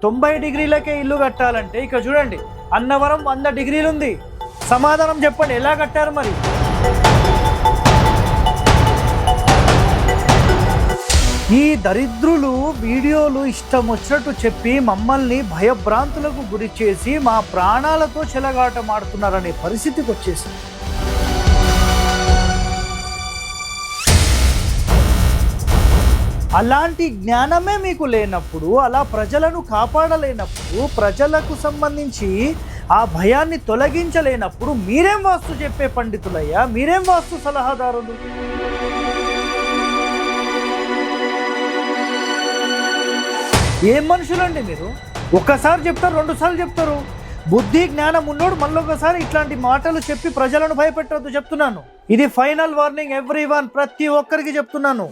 90 డిగ్రీలకే ఇల్లు కట్టాలంటే ఇక చూడండి, అన్నవరం 100 డిగ్రీలు ఉంది. సమాధానం చెప్పండి, ఎలా కట్టారు మరి? ఈ దరిద్రులు వీడియోలు ఇష్టం వచ్చినట్టు చెప్పి మమ్మల్ని భయభ్రాంతులకు గురి చేసి మా ప్రాణాలతో చెలగాటమాడుతున్నారనే పరిస్థితికి వచ్చేసింది. అలాంటి జ్ఞానమే మీకు లేనప్పుడు, అలా ప్రజలను కాపాడలేనప్పుడు, ప్రజలకు సంబంధించి ఆ భయాన్ని తొలగించలేనప్పుడు మీరేం వాస్తు చెప్పే పండితులయ్యా? మీరేం వాస్తు సలహాదారులు? ఏం మనుషులండి మీరు? ఒక్కసారి చెప్తారు, 2 సార్లు చెప్తారు. బుద్ధి జ్ఞానం ఉన్నోడు మళ్ళొకసారి ఇట్లాంటి మాటలు చెప్పి ప్రజలను భయపెట్టొద్దు చెప్తున్నాను. ఇది ఫైనల్ వార్నింగ్ ఎవ్రీవన్, ప్రతి ఒక్కరికి చెప్తున్నాను.